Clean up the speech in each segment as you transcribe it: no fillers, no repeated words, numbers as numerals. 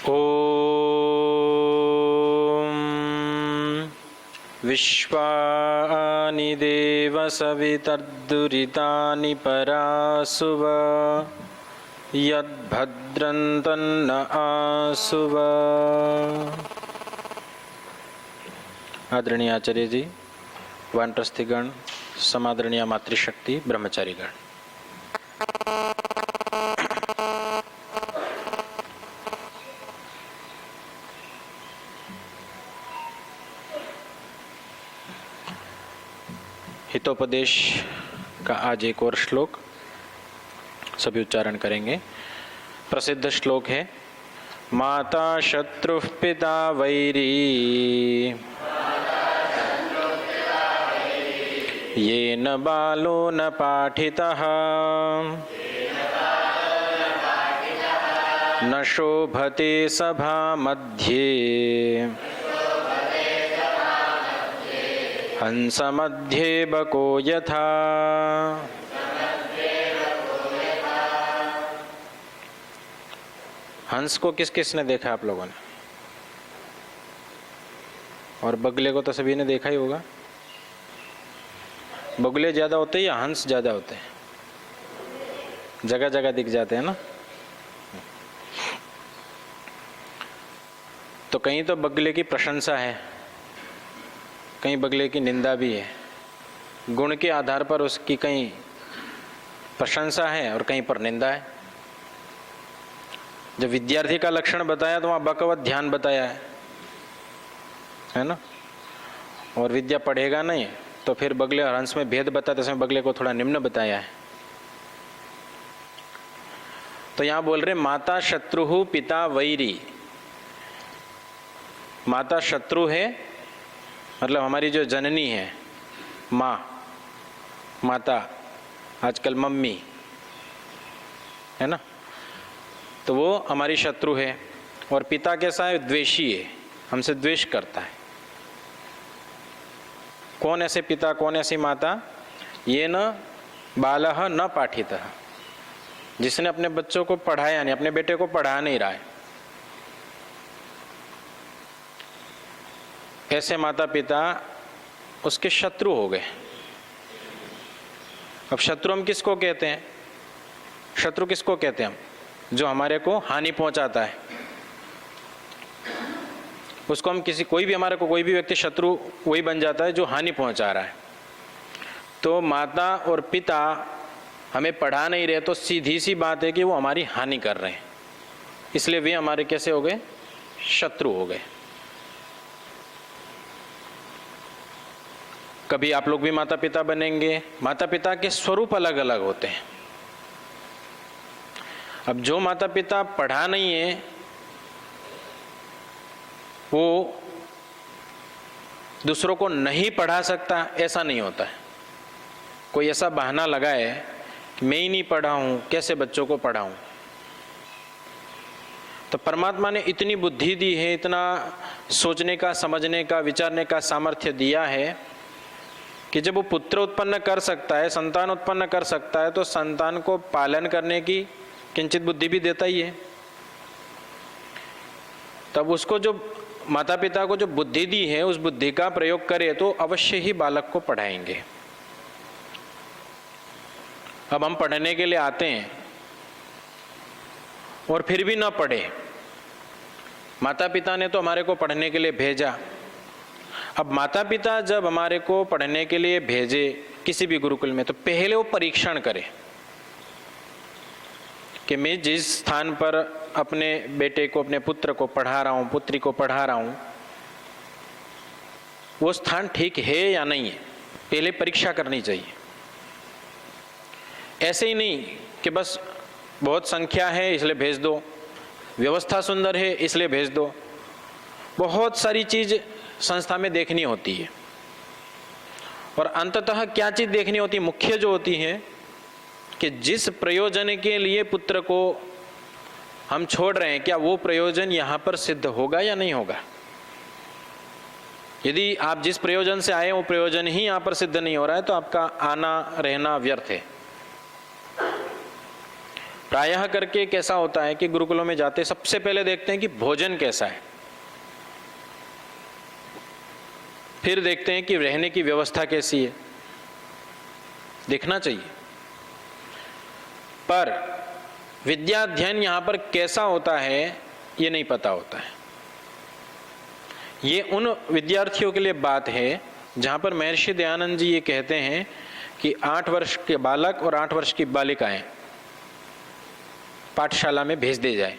ॐ विश्वानि देव सवितर्दुरितानि परासुव यद्भद्रन्तन्न आसुव। आदरणीय आचार्य जी, वानप्रस्थीगण, समादरणीय मातृशक्ति, ब्रह्मचारीगण, हितोपदेश का आज एक और श्लोक सभी उच्चारण करेंगे। प्रसिद्ध श्लोक है, माता शत्रुः पिता वैरी येन बालो न पाठितः न शोभते सभा मध्ये हंस मध्ये बको यथा। हंस को किस किस ने देखा आप लोगों ने? और बगले को तो सभी ने देखा ही होगा। बगुले ज्यादा होते हैं या हंस ज्यादा होते हैं? जगह जगह दिख जाते हैं ना। तो कहीं तो बगले की प्रशंसा है, कहीं बगले की निंदा भी है। गुण के आधार पर उसकी कहीं प्रशंसा है और कहीं पर निंदा है। जब विद्यार्थी का लक्षण बताया तो वहाँ बकवत ध्यान बताया है ना। और विद्या पढ़ेगा नहीं तो फिर बगले और हंस में भेद बताते समय बगले को थोड़ा निम्न बताया है। तो यहाँ बोल रहे माता शत्रु पिता वैरी। माता शत्रु है, मतलब हमारी जो जननी है, माँ, माता, आजकल मम्मी है ना, तो वो हमारी शत्रु है। और पिता कैसा है? द्वेषी है, हमसे द्वेष करता है। कौन ऐसे पिता, कौन ऐसी माता? ये न बालः न पाठितः, जिसने अपने बच्चों को पढ़ाया नहीं, अपने बेटे को पढ़ा नहीं रहा है, ऐसे माता पिता उसके शत्रु हो गए। अब शत्रु हम किसको कहते हैं? शत्रु किसको कहते हैं हम? जो हमारे को हानि पहुंचाता है, उसको हम कोई भी हमारे को कोई भी व्यक्ति शत्रु वही बन जाता है जो हानि पहुंचा रहा है। तो माता और पिता हमें पढ़ा नहीं रहे तो सीधी सी बात है कि वो हमारी हानि कर रहे हैं, इसलिए वे हमारे कैसे हो गए? शत्रु हो गए। कभी आप लोग भी माता पिता बनेंगे। माता पिता के स्वरूप अलग अलग होते हैं। अब जो माता पिता पढ़ा नहीं है वो दूसरों को नहीं पढ़ा सकता, ऐसा नहीं होता है। कोई ऐसा बहाना लगाए कि मैं ही नहीं पढ़ा हूं, कैसे बच्चों को पढ़ाऊं। तो परमात्मा ने इतनी बुद्धि दी है, इतना सोचने का, समझने का, विचारने का सामर्थ्य दिया है कि जब वो पुत्र उत्पन्न कर सकता है, संतान उत्पन्न कर सकता है, तो संतान को पालन करने की किंचित बुद्धि भी देता ही है। तब उसको जो माता पिता को जो बुद्धि दी है, उस बुद्धि का प्रयोग करे तो अवश्य ही बालक को पढ़ाएंगे। अब हम पढ़ने के लिए आते हैं और फिर भी ना पढ़े। माता पिता ने तो हमारे को पढ़ने के लिए भेजा। अब माता पिता जब हमारे को पढ़ने के लिए भेजे किसी भी गुरुकुल में, तो पहले वो परीक्षण करे कि मैं जिस स्थान पर अपने बेटे को, अपने पुत्र को पढ़ा रहा हूँ, पुत्री को पढ़ा रहा हूँ, वो स्थान ठीक है या नहीं है, पहले परीक्षा करनी चाहिए। ऐसे ही नहीं कि बस बहुत संख्या है इसलिए भेज दो, व्यवस्था सुंदर है इसलिए भेज दो। बहुत सारी चीज संस्था में देखनी होती है। और अंततः क्या चीज देखनी होती है? मुख्य जो होती है कि जिस प्रयोजन के लिए पुत्र को हम छोड़ रहे हैं, क्या वो प्रयोजन यहाँ पर सिद्ध होगा या नहीं होगा। यदि आप जिस प्रयोजन से आए वो प्रयोजन ही यहाँ पर सिद्ध नहीं हो रहा है तो आपका आना रहना व्यर्थ है। प्रायः करके कैसा होता है कि गुरुकुलों में जाते सबसे पहले देखते हैं कि भोजन कैसा है, फिर देखते हैं कि रहने की व्यवस्था कैसी है। देखना चाहिए, पर विद्या अध्ययन यहाँ पर कैसा होता है ये नहीं पता होता है। ये उन विद्यार्थियों के लिए बात है जहाँ पर महर्षि दयानंद जी ये कहते हैं कि 8 वर्ष के बालक और 8 वर्ष की बालिकाएं पाठशाला में भेज दे जाए।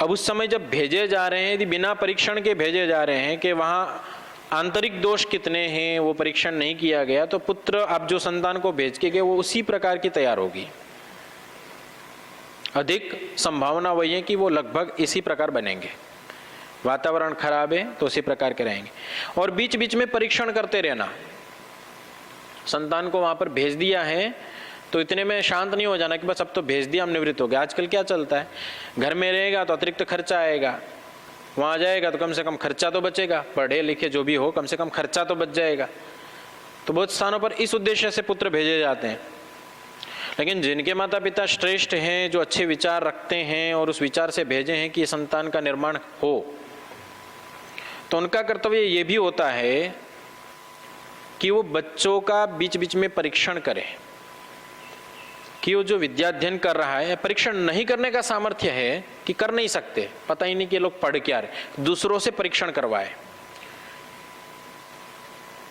अब उस समय जब भेजे जा रहे हैं, यदि बिना परीक्षण के भेजे जा रहे हैं कि वहाँ आंतरिक दोष कितने हैं वो परीक्षण नहीं किया गया, तो पुत्र आप जो संतान को भेज के गए वो उसी प्रकार की तैयार होगी। अधिक संभावना वही है कि वो लगभग इसी प्रकार बनेंगे। वातावरण खराब है तो उसी प्रकार के रहेंगे। और बीच बीच में परीक्षण करते रहना। संतान को वहां पर भेज दिया है तो इतने में शांत नहीं हो जाना कि बस अब तो भेज दिया हम निवृत्त हो गए। आजकल क्या चलता है, घर में रहेगा तो अतिरिक्त खर्चा आएगा, वहां जाएगा तो कम से कम खर्चा तो बचेगा, पढ़े लिखे जो भी हो कम से कम खर्चा तो बच जाएगा। तो बहुत स्थानों पर इस उद्देश्य से पुत्र भेजे जाते हैं। लेकिन जिनके माता पिता श्रेष्ठ हैं, जो अच्छे विचार रखते हैं और उस विचार से भेजे हैं कि संतान का निर्माण हो, तो उनका कर्तव्य ये भी होता है कि वो बच्चों का बीच बीच में परीक्षण करें कि वो जो विद्या अध्ययन कर रहा है, परीक्षण नहीं करने का सामर्थ्य है कि कर नहीं सकते, पता ही नहीं कि लोग पढ़ क्या रहे, दूसरों से परीक्षण करवाए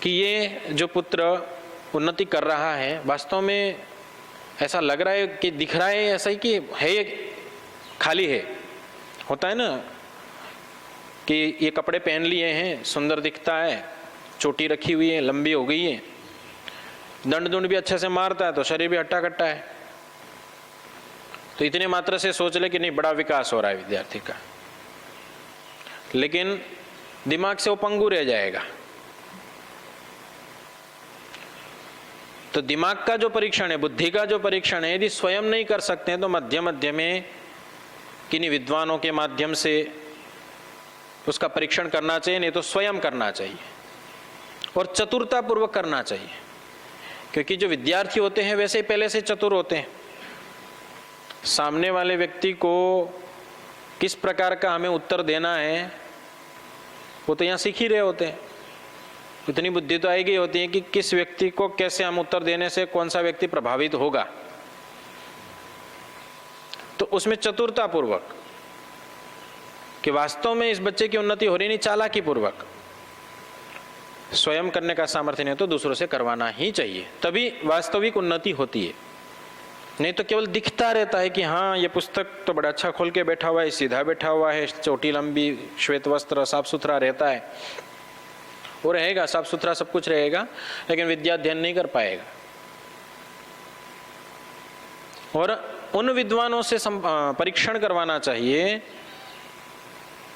कि ये जो पुत्र उन्नति कर रहा है वास्तव में ऐसा लग रहा है कि दिख रहा है ऐसा ही कि है ये खाली है। होता है ना कि ये कपड़े पहन लिए हैं, सुंदर दिखता है, चोटी रखी हुई है, लंबी हो गई है, दंड दुंड भी अच्छे से मारता है तो शरीर भी हट्टा कट्टा है, तो इतने मात्र से सोच ले कि नहीं बड़ा विकास हो रहा है विद्यार्थी का, लेकिन दिमाग से वो पंगु रह जाएगा। तो दिमाग का जो परीक्षण है, बुद्धि का जो परीक्षण है, यदि स्वयं नहीं कर सकते हैं तो मध्य मध्य में किन्हीं विद्वानों के माध्यम से उसका परीक्षण करना चाहिए, नहीं तो स्वयं करना चाहिए और चतुरता पूर्वक करना चाहिए। क्योंकि जो विद्यार्थी होते हैं वैसे ही पहले से चतुर होते हैं। सामने वाले व्यक्ति को किस प्रकार का हमें उत्तर देना है वो तो यहाँ सीख ही रहे होते हैं। इतनी बुद्धि तो आएगी होती है कि किस व्यक्ति को कैसे हम उत्तर देने से कौन सा व्यक्ति प्रभावित होगा, तो उसमें चतुरता पूर्वक कि वास्तव में इस बच्चे की उन्नति हो रही नहीं, चालाकी पूर्वक स्वयं करने का सामर्थ्य नहीं तो दूसरों से करवाना ही चाहिए, तभी वास्तविक उन्नति होती है। नहीं तो केवल दिखता रहता है कि हाँ ये पुस्तक तो बड़ा अच्छा खोल के बैठा हुआ है, सीधा बैठा हुआ है, चोटी लंबी, श्वेत वस्त्र, साफ सुथरा रहता है, वो रहेगा साफ सुथरा सब कुछ रहेगा, लेकिन विद्या अध्ययन नहीं कर पाएगा। और उन विद्वानों से परीक्षण करवाना चाहिए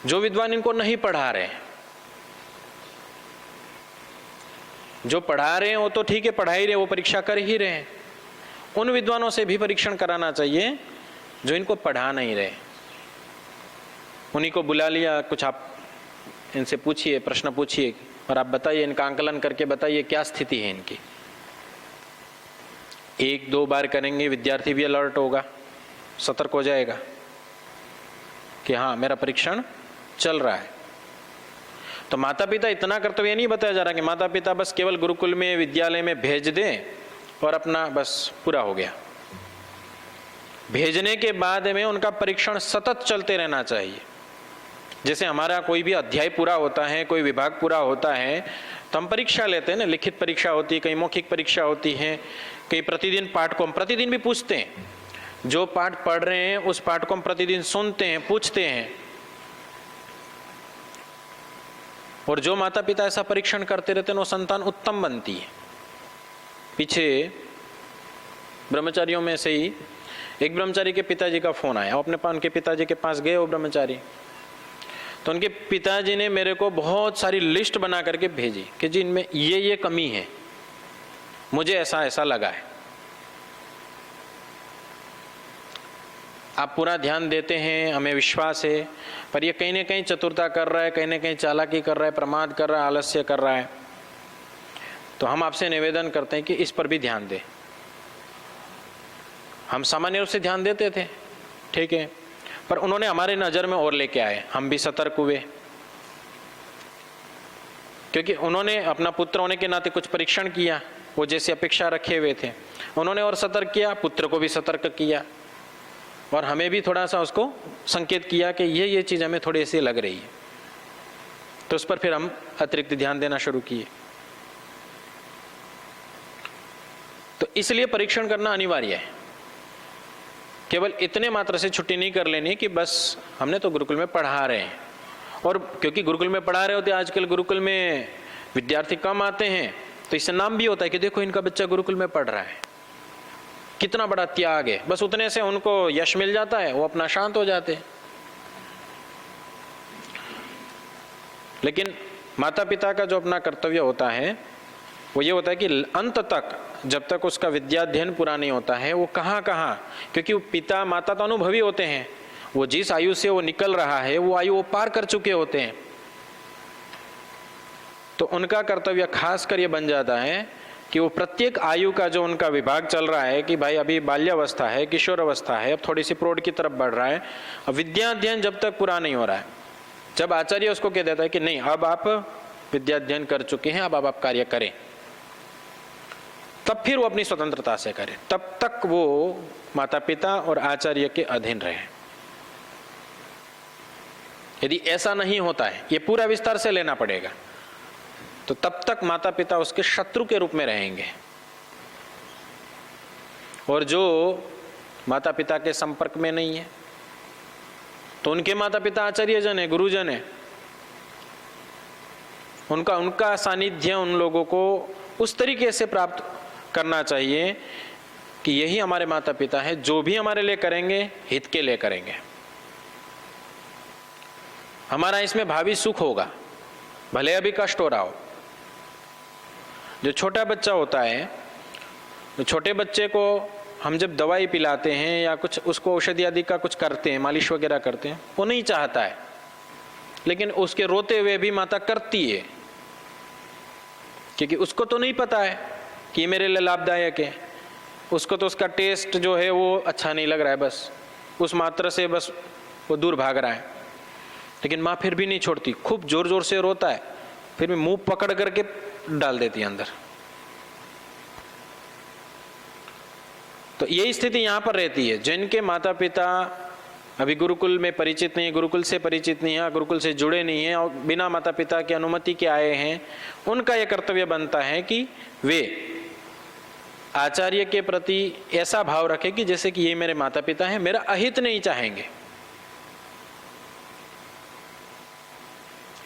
जो विद्वान इनको नहीं पढ़ा रहे। जो पढ़ा रहे हैं वो तो ठीक है, पढ़ा ही रहे, वो परीक्षा कर ही रहे हैं। उन विद्वानों से भी परीक्षण कराना चाहिए जो इनको पढ़ा नहीं रहे। उन्हीं को बुला लिया, कुछ आप इनसे पूछिए, प्रश्न पूछिए और आप बताइए, इनका आंकलन करके बताइए क्या स्थिति है इनकी। 1-2 बार करेंगे, विद्यार्थी भी अलर्ट होगा, सतर्क हो जाएगा कि हाँ मेरा परीक्षण चल रहा है। तो माता पिता इतना कर्तव्य नहीं बताया जा रहा कि माता पिता बस केवल गुरुकुल में, विद्यालय में भेज दें और अपना बस पूरा हो गया। भेजने के बाद में उनका परीक्षण सतत चलते रहना चाहिए। जैसे हमारा कोई भी अध्याय पूरा होता है, कोई विभाग पूरा होता है, तो हम परीक्षा लेते हैं ना, लिखित परीक्षा होती है, कहीं मौखिक परीक्षा होती है, कहीं प्रतिदिन पाठ को हम प्रतिदिन भी पूछते हैं। जो पाठ पढ़ रहे हैं उस पाठ को हम प्रतिदिन सुनते हैं, पूछते हैं। और जो माता पिता ऐसा परीक्षण करते रहते हैं वो संतान उत्तम बनती है। पीछे ब्रह्मचारियों में से ही एक ब्रह्मचारी के पिताजी का फोन आया, उनके पिताजी के पास गए वो ब्रह्मचारी, तो उनके पिताजी ने मेरे को बहुत सारी लिस्ट बना करके भेजी कि जी इनमें ये कमी है, मुझे ऐसा ऐसा लगा है। आप पूरा ध्यान देते हैं, हमें विश्वास है, पर ये कहीं ना कहीं चतुरता कर रहा है, कहीं ना कहीं चालाकी कर रहा है, प्रमाद कर रहा है, आलस्य कर रहा है। तो हम आपसे निवेदन करते हैं कि इस पर भी ध्यान दें। हम सामान्य रूप से ध्यान देते थे, ठीक है, पर उन्होंने हमारे नज़र में और लेके आए, हम भी सतर्क हुए, क्योंकि उन्होंने अपना पुत्र होने के नाते कुछ परीक्षण किया, वो जैसी अपेक्षा रखे हुए थे उन्होंने और सतर्क किया, पुत्र को भी सतर्क किया और हमें भी थोड़ा सा उसको संकेत किया कि ये चीज़ हमें थोड़ी ऐसी लग रही है, तो उस पर फिर हम अतिरिक्त ध्यान देना शुरू किए। तो इसलिए परीक्षण करना अनिवार्य है। केवल इतने मात्र से छुट्टी नहीं कर लेनी कि बस हमने तो गुरुकुल में पढ़ा रहे हैं, और क्योंकि गुरुकुल में पढ़ा रहे होते, आजकल गुरुकुल में विद्यार्थी कम आते हैं, तो इससे नाम भी होता है कि देखो इनका बच्चा गुरुकुल में पढ़ रहा है, कितना बड़ा त्याग है, बस उतने से उनको यश मिल जाता है, वो अपना शांत हो जाते हैं। लेकिन माता पिता का जो अपना कर्तव्य होता है वो ये होता है कि अंत तक, जब तक उसका विद्याध्ययन पूरा नहीं होता है, वो कहाँ, क्योंकि वो पिता माता तो अनुभवी होते हैं, वो जिस आयु से वो निकल रहा है वो आयु वो पार कर चुके होते हैं, तो उनका कर्तव्य खास कर ये बन जाता है कि वो प्रत्येक आयु का जो उनका विभाग चल रहा है कि भाई अभी बाल्यावस्था है, किशोर अवस्था है, अब थोड़ी सी प्रौढ़ की तरफ बढ़ रहा है, अब विद्याध्ययन जब तक पूरा नहीं हो रहा है, जब आचार्य उसको कह देता है कि नहीं अब आप विद्याध्ययन कर चुके हैं, अब आप कार्य करें, तब फिर वो अपनी स्वतंत्रता से करें, तब तक वो माता पिता और आचार्य के अधीन रहे। यदि ऐसा नहीं होता है, ये पूरा विस्तार से लेना पड़ेगा, तो तब तक माता पिता उसके शत्रु के रूप में रहेंगे। और जो माता पिता के संपर्क में नहीं है, तो उनके माता पिता आचार्यजन है, गुरुजन है, उनका सानिध्य उन लोगों को उस तरीके से प्राप्त करना चाहिए कि यही हमारे माता पिता है, जो भी हमारे लिए करेंगे हित के लिए करेंगे, हमारा इसमें भावी सुख होगा, भले अभी कष्ट हो रहा हो। जो छोटा बच्चा होता है, तो छोटे बच्चे को हम जब दवाई पिलाते हैं या कुछ उसको औषधि आदि का कुछ करते हैं, मालिश वगैरह करते हैं, वो नहीं चाहता है, लेकिन उसके रोते हुए भी माता करती है, क्योंकि उसको तो नहीं पता है कि मेरे लिए लाभदायक है, उसको तो उसका टेस्ट जो है वो अच्छा नहीं लग रहा है, बस उस मात्रा से बस वो दूर भाग रहा है, लेकिन माँ फिर भी नहीं छोड़ती, खूब जोर जोर से रोता है, फिर भी मुंह पकड़ करके डाल देती है अंदर। तो यही स्थिति यहाँ पर रहती है। जिनके माता पिता अभी गुरुकुल में परिचित नहीं है, गुरुकुल से परिचित नहीं है, गुरुकुल से जुड़े नहीं हैं और बिना माता पिता की अनुमति के आए हैं, उनका यह कर्तव्य बनता है कि वे आचार्य के प्रति ऐसा भाव रखें कि जैसे कि ये मेरे माता पिता हैं, मेरा अहित नहीं चाहेंगे।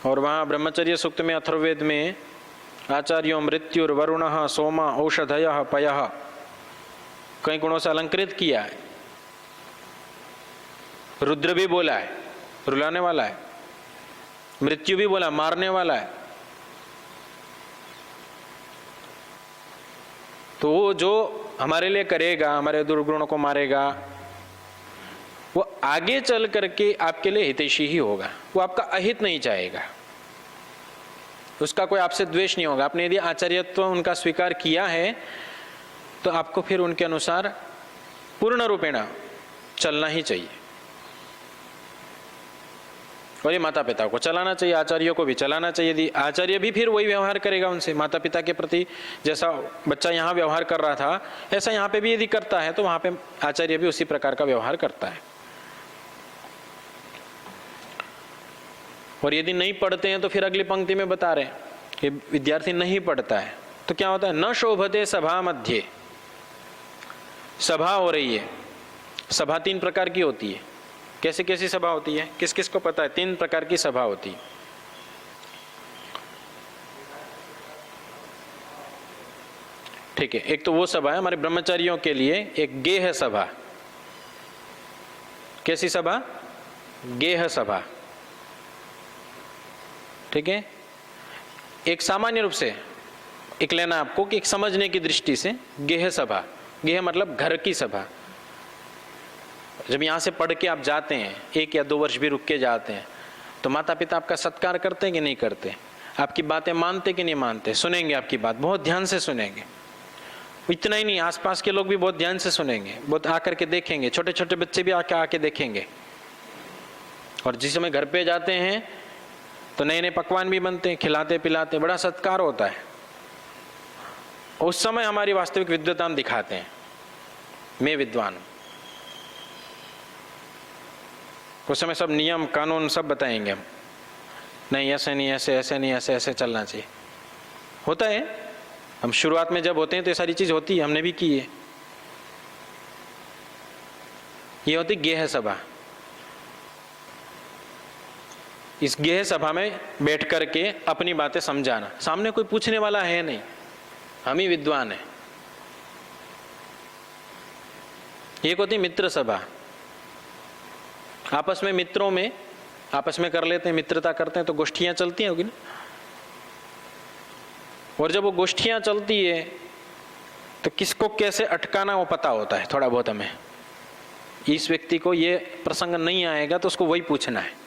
और वहाँ ब्रह्मचर्य सूक्त में, अथर्ववेद में, आचार्यो मृत्युर्वरुणः सोम औषधयः पयः कई गुणों से अलंकृत किया है। रुद्र भी बोला है, रुलाने वाला है, मृत्यु भी बोला, मारने वाला है। तो वो जो हमारे लिए करेगा, हमारे दुर्गुणों को मारेगा, वो आगे चल करके आपके लिए हितैषी ही होगा, वो आपका अहित नहीं चाहेगा, उसका कोई आपसे द्वेष नहीं होगा। आपने यदि आचार्यत्व उनका स्वीकार किया है तो आपको फिर उनके अनुसार पूर्ण रूपेण चलना ही चाहिए, और ये माता पिता को चलाना चाहिए, आचार्यों को भी चलाना चाहिए। यदि आचार्य भी फिर वही व्यवहार करेगा उनसे, माता पिता के प्रति जैसा बच्चा यहाँ व्यवहार कर रहा था ऐसा यहाँ पे भी यदि करता है, तो वहाँ पे आचार्य भी उसी प्रकार का व्यवहार करता है। और यदि नहीं पढ़ते हैं तो फिर अगली पंक्ति में बता रहे हैं कि विद्यार्थी नहीं पढ़ता है तो क्या होता है, न शोभते सभा मध्य। सभा हो रही है, सभा 3 प्रकार की होती है। कैसी कैसी सभा होती है, किस किस को पता है? 3 प्रकार की सभा होती है। ठीक है, एक तो वो सभा है हमारे ब्रह्मचारियों के लिए, एक गेह सभा। कैसी सभा? गेह सभा। ठीक है, एक सामान्य रूप से एक लेना आपको कि एक समझने की दृष्टि से गेह सभा, गेह मतलब घर की सभा। जब यहाँ से पढ़ के आप जाते हैं, 1 या 2 वर्ष भी रुक के जाते हैं, तो माता पिता आपका सत्कार करते हैं कि नहीं करते? आपकी बातें मानते कि नहीं मानते? सुनेंगे आपकी बात, बहुत ध्यान से सुनेंगे। इतना ही नहीं, आसपास के लोग भी बहुत ध्यान से सुनेंगे, बहुत आकर के देखेंगे, छोटे छोटे बच्चे भी आके देखेंगे। और जिस समय घर पे जाते हैं तो नए नए पकवान भी बनते हैं, खिलाते पिलाते, बड़ा सत्कार होता है। उस समय हमारी वास्तविक विद्वता हम दिखाते हैं, मैं विद्वान हूं। उस समय सब नियम कानून सब बताएंगे हम, नहीं ऐसे नहीं, ऐसे ऐसे नहीं, ऐसे ऐसे चलना चाहिए। होता है, हम शुरुआत में जब होते हैं तो ये सारी चीज होती है, हमने भी की है। ये होती गेह सभा। इस गेह सभा में बैठ करके अपनी बातें समझाना, सामने कोई पूछने वाला है नहीं, हम ही विद्वान हैं। एक होती मित्र सभा, आपस में मित्रों में आपस में कर लेते हैं, मित्रता करते हैं तो गोष्ठियां चलती हैं, होगी ना। और जब वो गोष्ठियां चलती है तो किसको कैसे अटकाना वो पता होता है थोड़ा बहुत हमें। इस व्यक्ति को ये प्रसंग नहीं आएगा तो उसको वही पूछना है।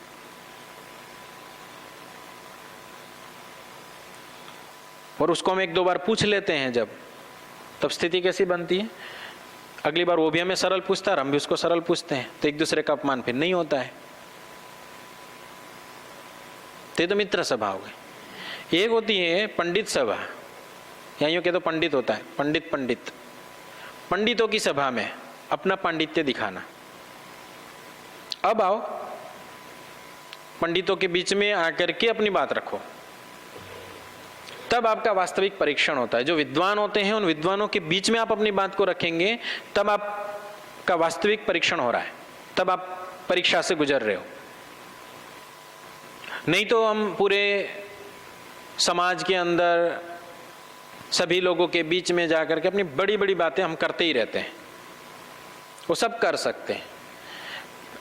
और उसको हम एक दो बार पूछ लेते हैं जब, तब स्थिति कैसी बनती है, अगली बार वो भी हमें सरल पूछता है, हम भी उसको सरल पूछते हैं, तो एक दूसरे का अपमान फिर नहीं होता है। तो मित्र सभा हो गई। एक होती है पंडित सभा, या यूं कह तो पंडित होता है, पंडित पंडितों की सभा में अपना पांडित्य दिखाना। अब आओ, पंडितों के बीच में आकर के अपनी बात रखो, तब आपका वास्तविक परीक्षण होता है। जो विद्वान होते हैं उन विद्वानों के बीच में आप अपनी बात को रखेंगे, तब आपका वास्तविक परीक्षण हो रहा है, तब आप परीक्षा से गुजर रहे हो। नहीं तो हम पूरे समाज के अंदर सभी लोगों के बीच में जाकर के अपनी बड़ी बड़ी बातें हम करते ही रहते हैं। वो सब कर सकते हैं,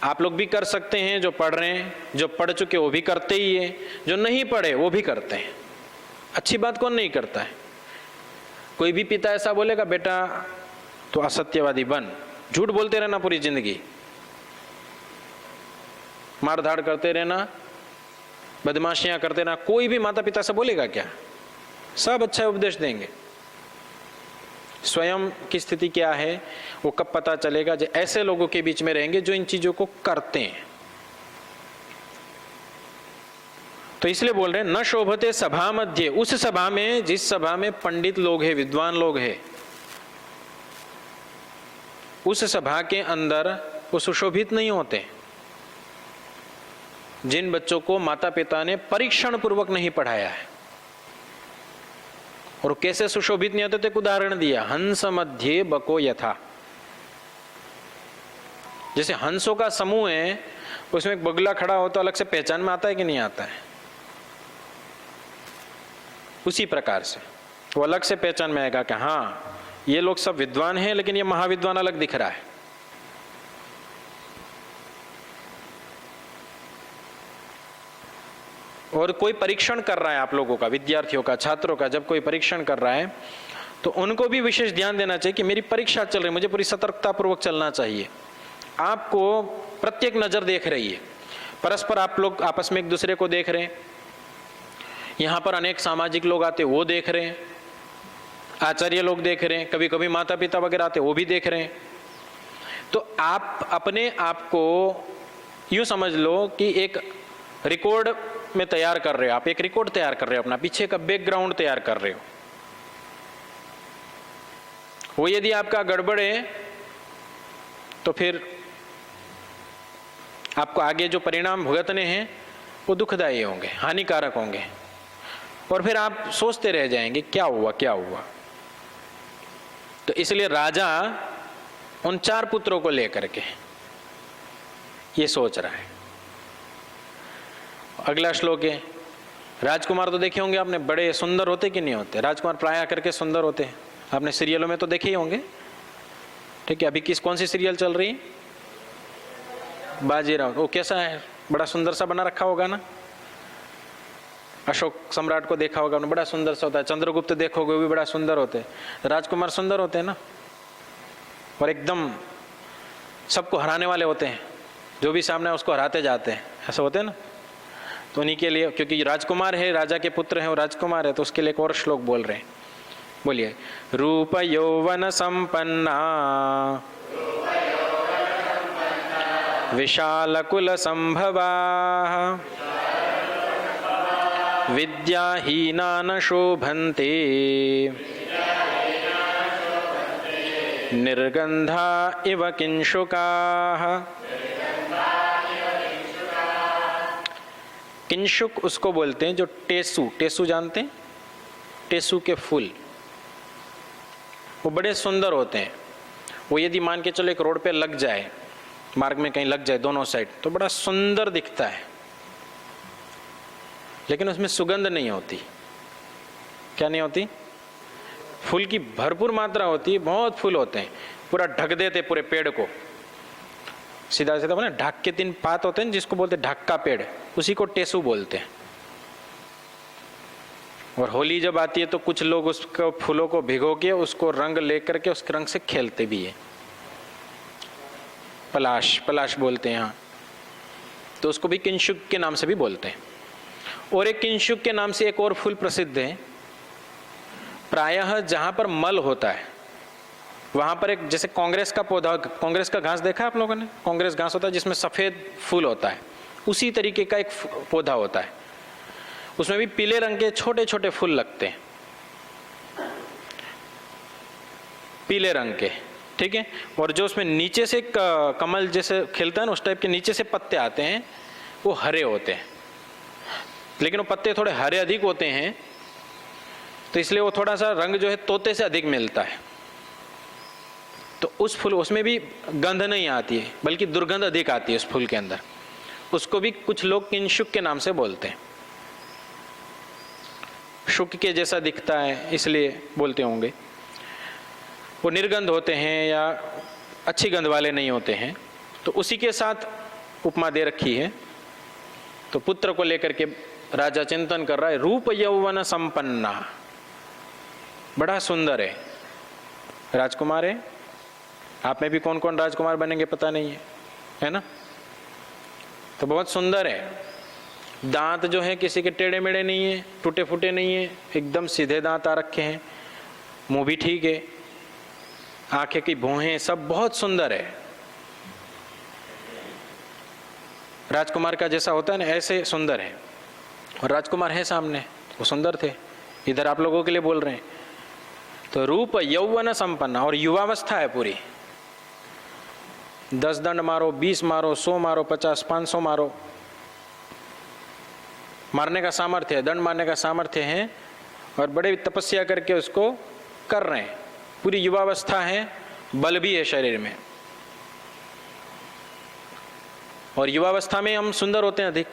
आप लोग भी कर सकते हैं, जो पढ़ रहे हैं, जो पढ़ चुके वो भी करते ही है, जो नहीं पढ़े वो भी करते हैं। अच्छी बात कौन नहीं करता है। कोई भी पिता ऐसा बोलेगा, बेटा तो असत्यवादी बन, झूठ बोलते रहना पूरी जिंदगी, मारधाड़ करते रहना, बदमाशियां करते रहना, कोई भी माता पिता से बोलेगा क्या? सब अच्छा उपदेश देंगे। स्वयं की स्थिति क्या है वो कब पता चलेगा? जो ऐसे लोगों के बीच में रहेंगे जो इन चीजों को करते हैं। तो इसलिए बोल रहे हैं न शोभते सभा मध्य, उस सभा में, जिस सभा में पंडित लोग हैं, विद्वान लोग हैं, उस सभा के अंदर वो सुशोभित नहीं होते। जिन बच्चों को माता पिता ने परीक्षण पूर्वक नहीं पढ़ाया है, और कैसे सुशोभित नहीं होते, तो एक उदाहरण दिया, हंस मध्य बको यथा। जैसे हंसों का समूह है, उसमें एक बगुला खड़ा हो तो अलग से पहचान में आता है कि नहीं आता है? उसी प्रकार से वो अलग से पहचान में आएगा कि हाँ ये लोग सब विद्वान हैं, लेकिन ये महाविद्वान अलग दिख रहा है। और कोई परीक्षण कर रहा है आप लोगों का, विद्यार्थियों का, छात्रों का, जब कोई परीक्षण कर रहा है तो उनको भी विशेष ध्यान देना चाहिए कि मेरी परीक्षा चल रही है, मुझे पूरी सतर्कता पूर्वक चलना चाहिए। आपको प्रत्येक नजर देख रही है, परस्पर आप लोग आपस में एक दूसरे को देख रहे हैं, यहाँ पर अनेक सामाजिक लोग आते वो देख रहे हैं, आचार्य लोग देख रहे हैं, कभी कभी माता पिता वगैरह आते वो भी देख रहे हैं। तो आप अपने आप को यूं समझ लो कि एक रिकॉर्ड में तैयार कर रहे हो, आप एक रिकॉर्ड तैयार कर रहे हो, अपना पीछे का बैकग्राउंड तैयार कर रहे हो। वो यदि आपका गड़बड़ है तो फिर आपको आगे जो परिणाम भुगतने हैं वो दुखदायी होंगे, हानिकारक होंगे, और फिर आप सोचते रह जाएंगे क्या हुआ क्या हुआ। तो इसलिए राजा उन 4 पुत्रों को लेकर के ये सोच रहा है। अगला श्लोक है, राजकुमार तो देखे होंगे आपने, बड़े सुंदर होते कि नहीं होते? राजकुमार प्राय करके सुंदर होते हैं, आपने सीरियलों में तो देखे ही होंगे। ठीक है, अभी कौन सी सीरियल चल रही है? बाजीराव। वो कैसा है? बड़ा सुंदर सा बना रखा होगा ना। अशोक सम्राट को देखा होगा आपने, बड़ा सुंदर सा होता है। चंद्रगुप्त देखोगे वो भी बड़ा सुंदर होते हैं। राजकुमार सुंदर होते हैं ना, और एकदम सबको हराने वाले होते हैं, जो भी सामने उसको हराते जाते हैं, ऐसा होते हैं ना। तो उन्हीं के लिए, क्योंकि राजकुमार है, राजा के पुत्र हैं और राजकुमार है, तो उसके लिए एक और श्लोक बोल रहे हैं बोलिए। रूप यौवन संपन्ना विशाल कुल संभवा विद्याहीना न शोभन्ते निर्गंधा इव किंशुकाः। किंशुक उसको बोलते हैं जो टेसू, टेसू जानते हैं? टेसू के फूल वो बड़े सुंदर होते हैं। वो यदि मान के चलो एक रोड पे लग जाए, मार्ग में कहीं लग जाए दोनों साइड, तो बड़ा सुंदर दिखता है, लेकिन उसमें सुगंध नहीं होती। क्या नहीं होती? फूल की भरपूर मात्रा होती है, बहुत फूल होते हैं, पूरा ढक देते पूरे पेड़ को। सीधा सीधा बोले ढक के 3 पात होते हैं जिसको बोलते हैं ढक्का पेड़, उसी को टेसू बोलते हैं। और होली जब आती है तो कुछ लोग उसको फूलों को भिगो के उसको रंग लेकर के उसके रंग से खेलते भी है। पलाश, पलाश बोलते हैं यहाँ, तो उसको भी किंशुक के नाम से भी बोलते हैं। और एक किंशुक के नाम से एक और फूल प्रसिद्ध है। प्रायः जहां पर मल होता है वहां पर एक, जैसे कांग्रेस का पौधा, कांग्रेस का घास देखा आप लोगों ने? कांग्रेस घास होता है जिसमें सफेद फूल होता है, उसी तरीके का एक पौधा होता है, उसमें भी पीले रंग के छोटे छोटे फूल लगते हैं, पीले रंग के, ठीक है। और जो उसमें नीचे से कमल जैसे खिलता है ना, उस टाइप के नीचे से पत्ते आते हैं, वो हरे होते हैं, लेकिन वो पत्ते थोड़े हरे अधिक होते हैं, तो इसलिए वो थोड़ा सा रंग जो है तोते से अधिक मिलता है। तो उस फूल, उसमें भी गंध नहीं आती है, बल्कि दुर्गंध अधिक आती है उस फूल के अंदर। उसको भी कुछ लोग किंशुक के नाम से बोलते हैं। शुक के जैसा दिखता है इसलिए बोलते होंगे। वो निर्गंध होते हैं या अच्छी गंध वाले नहीं होते हैं, तो उसी के साथ उपमा दे रखी है। तो पुत्र को लेकर के राजा चिंतन कर रहा है। रूप यौवन संपन्ना, बड़ा सुंदर है, राजकुमार है। आप में भी कौन कौन राजकुमार बनेंगे पता नहीं है ना? तो बहुत सुंदर है। दांत जो है किसी के टेढ़े मेढ़े नहीं है, टूटे फूटे नहीं है, एकदम सीधे दांत आ रखे हैं, मुंह भी ठीक है, आंखें की भौहें सब बहुत सुंदर है। राजकुमार का जैसा होता है ना, ऐसे सुंदर है। और राजकुमार है सामने, वो सुंदर थे, इधर आप लोगों के लिए बोल रहे हैं। तो रूप यौवन संपन्न, और युवावस्था है पूरी। 10 दंड मारो, 20 मारो, 100 मारो, 50, 500 मारो, मारने का सामर्थ्य है, दंड मारने का सामर्थ्य है, और बड़े तपस्या करके उसको कर रहे हैं। पूरी युवावस्था है, बल भी है शरीर में। और युवावस्था में हम सुंदर होते हैं अधिक,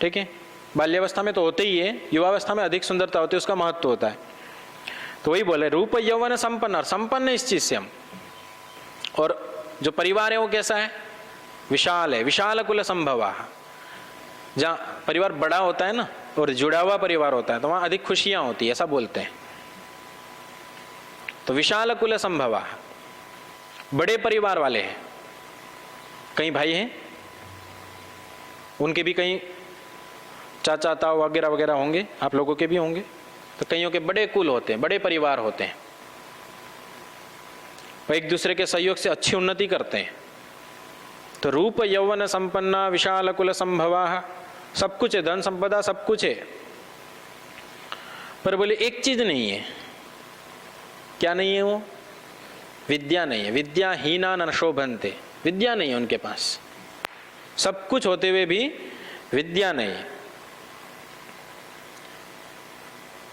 ठीक है। बाल्यावस्था में तो होते ही है, युवावस्था में अधिक सुंदरता होती है, उसका महत्व होता है। तो वही बोले रूप यौवन संपन्न, और संपन्न इस चीज से हम। और जो परिवार है वो कैसा है? विशाल है, विशाल कुल संभवा। जहाँ परिवार बड़ा होता है ना, और जुड़ा हुआ परिवार होता है, तो वहां अधिक खुशियां होती है, ऐसा बोलते हैं। तो विशाल कुल संभवा, बड़े परिवार वाले हैं। कई भाई हैं, उनके भी कई चाचा ताऊ वगैरह वगैरह होंगे, आप लोगों के भी होंगे। तो कईयों के बड़े कुल होते हैं, बड़े परिवार होते हैं, वो एक दूसरे के सहयोग से अच्छी उन्नति करते हैं। तो रूप यौवन संपन्ना विशाल कुल संभवा, सब कुछ है, धन संपदा सब कुछ है। पर बोले एक चीज नहीं है। क्या नहीं है वो? विद्या नहीं है। विद्याहीना न शोभन्ते, विद्या नहीं है उनके पास। सब कुछ होते हुए भी विद्या नहीं है।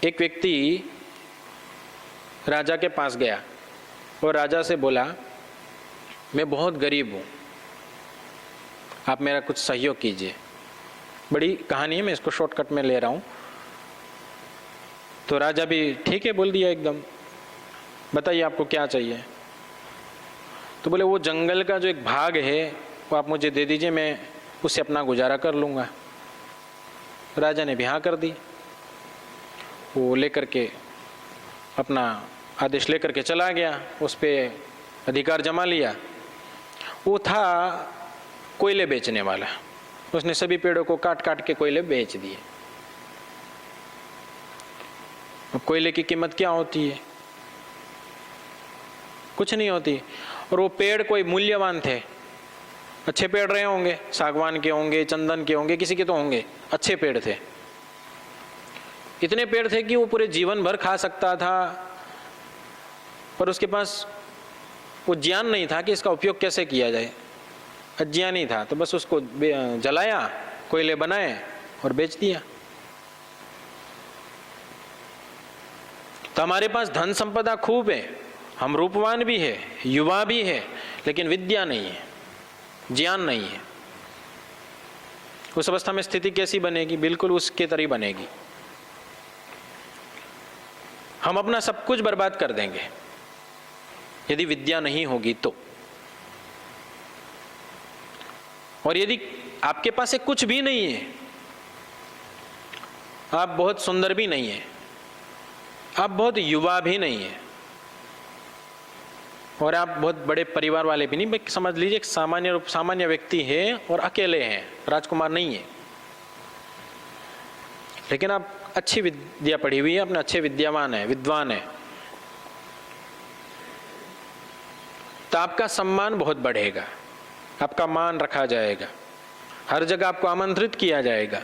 एक व्यक्ति राजा के पास गया और राजा से बोला, मैं बहुत गरीब हूं, आप मेरा कुछ सहयोग कीजिए। बड़ी कहानी है, मैं इसको शॉर्टकट में ले रहा हूं। तो राजा भी ठीक है बोल दिया एकदम, बताइए आपको क्या चाहिए। तो बोले वो जंगल का जो एक भाग है वो आप मुझे दे दीजिए, मैं उससे अपना गुजारा कर लूँगा। राजा ने भी हाँ कर दी। वो लेकर के अपना आदेश लेकर के चला गया, उस पर अधिकार जमा लिया। वो था कोयले बेचने वाला, उसने सभी पेड़ों को काट काट के कोयले बेच दिए। कोयले की कीमत क्या होती है? कुछ नहीं होती। और वो पेड़ कोई मूल्यवान थे, अच्छे पेड़ रहे होंगे, सागवान के होंगे, चंदन के होंगे, किसी के तो होंगे, अच्छे पेड़ थे। इतने पेड़ थे कि वो पूरे जीवन भर खा सकता था, पर उसके पास वो ज्ञान नहीं था कि इसका उपयोग कैसे किया जाए। अज्ञानी था, तो बस उसको जलाया, कोयले बनाए और बेच दिया। तो हमारे पास धन संपदा खूब है, हम रूपवान भी है, युवा भी है, लेकिन विद्या नहीं है, ज्ञान नहीं है। उस अवस्था में स्थिति कैसी बनेगी? बिल्कुल उसके तरह बनेगी। हम अपना सब कुछ बर्बाद कर देंगे यदि विद्या नहीं होगी तो। और यदि आपके पास एक कुछ भी नहीं है, आप बहुत सुंदर भी नहीं है, आप बहुत युवा भी नहीं है, और आप बहुत बड़े परिवार वाले भी नहीं, समझ लीजिए एक सामान्य व्यक्ति है और अकेले हैं, राजकुमार नहीं है, लेकिन आप अच्छी विद्या पढ़ी हुई है, अपने अच्छे विद्यावान है, विद्वान है, तो आपका सम्मान बहुत बढ़ेगा, आपका मान रखा जाएगा, हर जगह आपको आमंत्रित किया जाएगा।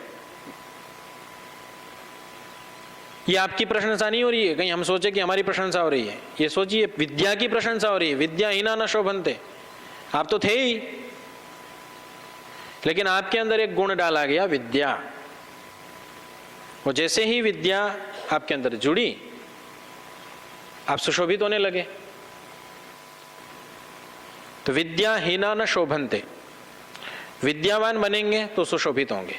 ये आपकी प्रशंसा नहीं हो रही है, कहीं हम सोचे कि हमारी प्रशंसा हो रही है। ये सोचिए विद्या की प्रशंसा हो रही है। विद्याहीना न शोभन्ते, आप तो थे ही, लेकिन आपके अंदर एक गुण डाला गया, विद्या। वो जैसे ही विद्या आपके अंदर जुड़ी, आप सुशोभित होने लगे। तो विद्याहीना न शोभन्ते, विद्यावान बनेंगे तो सुशोभित होंगे,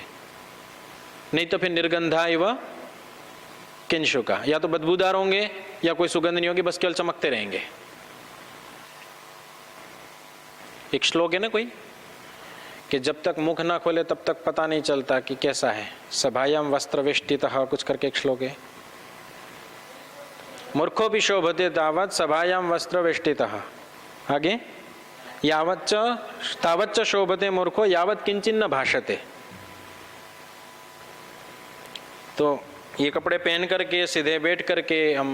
नहीं तो फिर निर्गंधा एवं किंशुका, या तो बदबूदार होंगे या कोई सुगंध नहीं होगी, बस केवल चमकते रहेंगे। एक श्लोक है ना कोई, कि जब तक मुख ना खोले तब तक पता नहीं चलता कि कैसा है। सभायाम वस्त्र वेष्टितः कुछ करके एक श्लोक है। मूर्खो भी शोभते तावत् सभायाम वस्त्र वेष्टितः, आगे यावच्च तावच्च शोभते मूर्खो यावत् किंचिन न भाषते। तो ये कपड़े पहन करके सीधे बैठ करके हम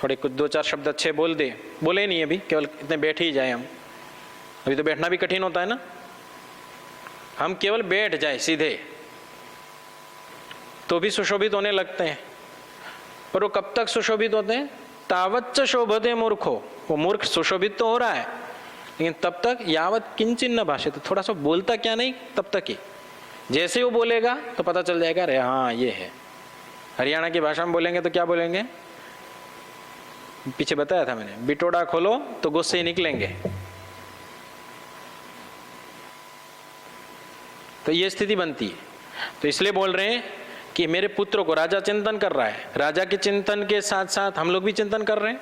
थोड़े कुछ दो चार शब्द अच्छे बोले नहीं, अभी केवल इतने बैठ ही जाए हम। अभी तो बैठना भी कठिन होता है ना, हम केवल बैठ जाए सीधे तो भी सुशोभित होने लगते हैं। पर वो कब तक सुशोभित होते हैं? तावच्च शोभते मूर्खो, वो मूर्ख सुशोभित तो हो रहा है, लेकिन तब तक यावत किंचिन न भाषित, थोड़ा सा बोलता क्या नहीं तब तक ही। जैसे वो बोलेगा तो पता चल जाएगा, अरे हाँ ये है। हरियाणा की भाषा में बोलेंगे तो क्या बोलेंगे? पीछे बताया था मैंने, बिटोड़ा खोलो तो गुस्से ही निकलेंगे। तो ये स्थिति बनती है। तो इसलिए बोल रहे हैं कि मेरे पुत्र को राजा चिंतन कर रहा है, राजा के चिंतन के साथ साथ हम लोग भी चिंतन कर रहे हैं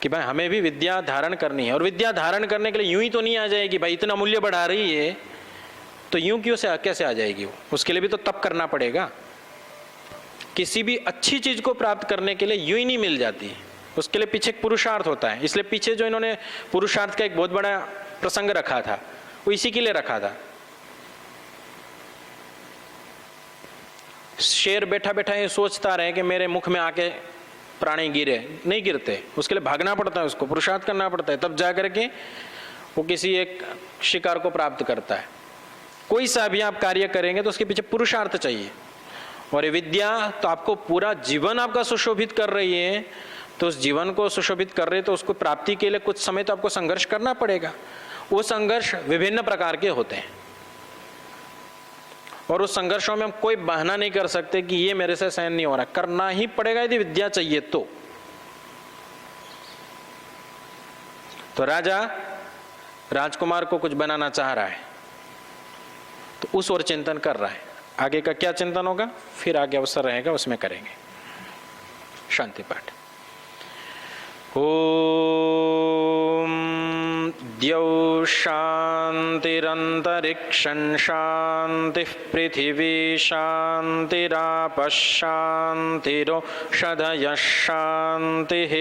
कि भाई हमें भी विद्या धारण करनी है। और विद्या धारण करने के लिए यूं ही तो नहीं आ जाएगी, भाई इतना मूल्य बढ़ा रही है तो यूं क्यों से कैसे आ जाएगी वो? उसके लिए भी तो तप करना पड़ेगा। किसी भी अच्छी चीज को प्राप्त करने के लिए यूं ही नहीं मिल जाती, उसके लिए पीछे एक पुरुषार्थ होता है। इसलिए पीछे जो इन्होंने पुरुषार्थ का एक बहुत बड़ा प्रसंग रखा था, वो इसी के लिए रखा था। शेर बैठा बैठा ये सोचता रहे कि मेरे मुख में आके प्राणी गिरे, नहीं गिरते, उसके लिए भागना पड़ता है, उसको पुरुषार्थ करना पड़ता है, तब जाकर के वो किसी एक शिकार को प्राप्त करता है। कोई सा भी आप कार्य करेंगे तो उसके पीछे पुरुषार्थ चाहिए। और ये विद्या तो आपको पूरा जीवन आपका सुशोभित कर रही है, तो उस जीवन को सुशोभित कर रहे तो उसको प्राप्ति के लिए कुछ समय तो आपको संघर्ष करना पड़ेगा। वो संघर्ष विभिन्न प्रकार के होते हैं, और उस संघर्षों में हम कोई बहाना नहीं कर सकते कि ये मेरे से सहन नहीं हो रहा, करना ही पड़ेगा यदि विद्या चाहिए तो। राजा राजकुमार को कुछ बनाना चाह रहा है, तो उस ओर चिंतन कर रहा है। आगे का क्या चिंतन होगा फिर आगे अवसर रहेगा, उसमें करेंगे। शांति पाठ। ओम द्यौ शांतिरंतरिक्षं शांतिः पृथिवी शांतिरापः शांतिरोषधयः शांतिः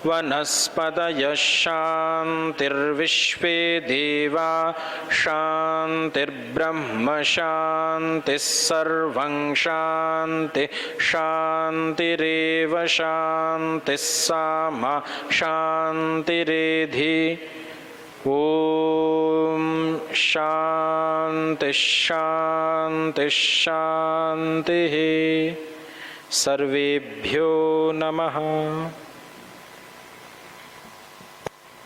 वनस्पतयः शान्तिर्विश्वे देवा शान्तिर्ब्रह्म शान्तिः सर्वं शान्ति शान्तिरेव शान्तिः सामा शान्तिरेधि। ओम शान्ति शान्ति शान्तिः। सर्वेभ्यो नमः।